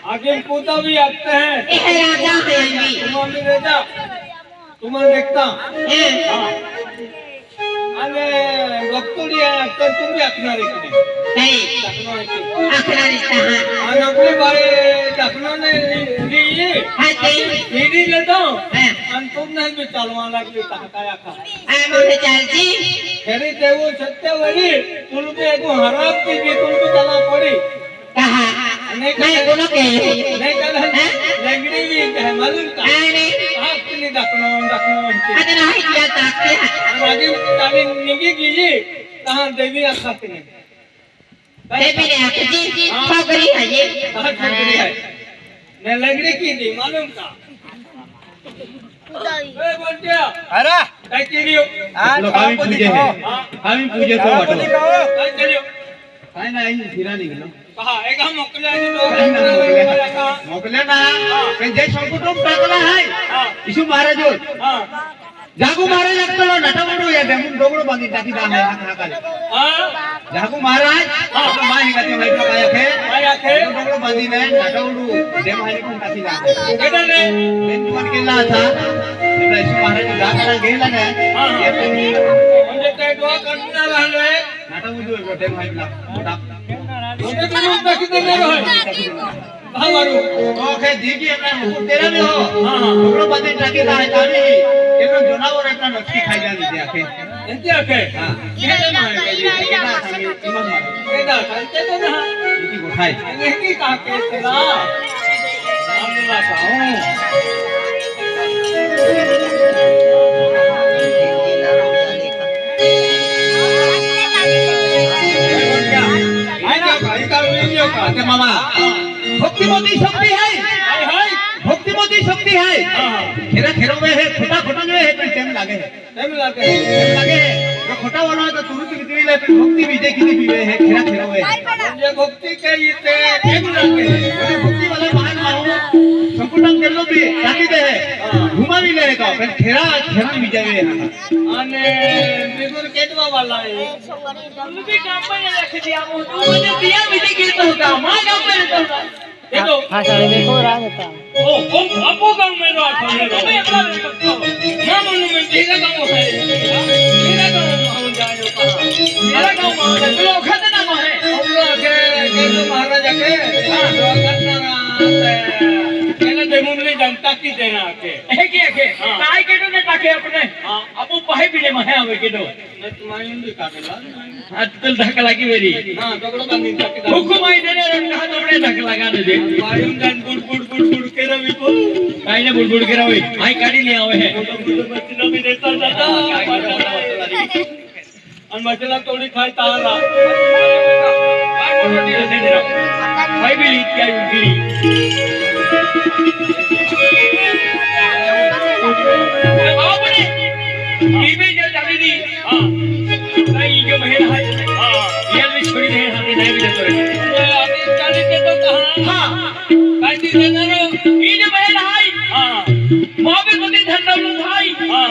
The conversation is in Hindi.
आगे पोता भी आते हैं। राजा है भी तुम्हारे राजा तुम्हारे देखता अरे वक्तुड़ी है तो तुम भी अपना रखने नहीं अपना रिश्ता है और अपने बारे अपनों ने लिए हाँ जी दीदी लेता हूँ तुम नहीं भी चलवा लगी तहकाया खा मोटे चाल जी खेरी देवो सत्य वही तुम पे को हराम की भी तुम पे चला पड़ी कहा नहीं बोलो के नहीं कल लंगड़ी भी है मालूम का अरे आपने दखना अरे नहीं किया ताकि आगे ताली निगी कीजिए कहाँ देवी आखाते हैं देवी ने आके जी छोकरी है ये कहाँ छोकरी है ने लंगड़ी की दी मालूम का बोलते अरे काय किरियो आज हम पूजे हैं हम पूजे तो वाटो काय करियो काय नाही फिरा निघलो कहा एक हम मोकले आणि मोकले ना पण जे संकुटुंब टाकला आहे इशू महाराज हां जागू महाराज लागतो नटवडू या डेमून डोगळो बांधी टाकी दा है हाकाले हां जागू महाराज माही गाते माहिती काय आखे डोगळो बांधी ने नटवडू डेम हानी कोण टाकी दा केदाने मैं तुमन केला था એટલે इशू महाराज जागला गेला ने म्हणजे ते डोळा करणार राहिले नटवडू डेम हानी ला मोठे तुम्ही टाकी देणार आहे हां मारू ओके दीदी अपना मुकुट तेरा में हो हां डोगळो बांधी टाकी दा है तामी एनो जनावर अपना नक्की खाई जानी दे आखे एंते आखे हां केदा मारे केदा थामी इमान मारो केदा सांगते तो ना इकी गोठाई नहीं का के तेरा अल्लाह चाहूं आते मामा भक्तिमती शक्ति है हाय हाय भक्तिमती शक्ति है खेरा खेरो में है खोटा खोटा जो है पर टाइम लागे है टाइम लागे जो खोटा वाला है तो तुरंत बिजली ले भक्ति विजय की भी है खेरा खेरो में ये भक्ति के इते टाइम लागे भक्ति वाला मान मानो संकुटन कर लो भी राखी दे है घुमा भी ले का पर खेरा खेरा विजय है અને बिगुर केटवा वाला है तुम भी काम में रख दिया मु तू मुझे दिया विधि के तो का मां काम में तो देखो हां साले देखो राज होता ओ अपो काम में रहा था मैं अपना मैं मन में तेरा काम है तेरा काम हो जाए कहां तेरा काम है तो खत नाम है अल्लाह के महाराज के हां तो करना केना देमुली जनता की देना के है के काय केटो ने टाके अपने हां अपो पहे बिले में आवे केटो ने तुम्हारी इंदी काटेला अतल धक लागी मेरी हां तगड़ो का नी टाके हुकुम आई देने कहा तोड़े धक लगा दे वायु जन बुड़ बुड़ बुड़ बुड़ के रवि को काई ने बुड़ बुड़ के रवि आई काटी ले आवे है बच्चों में देता जाता अन मचला तोड़ी खाई ताला भाई भी क्या यूं आपने टीवी जो चली थी हां नहीं जो बहन है हां ये भी छोड़ी दे हमने नहीं भी तो रहे अभी चली के तो कहां हां काटी देना रो ये जो बहन है हां मां भी बड़ी धन भाई हां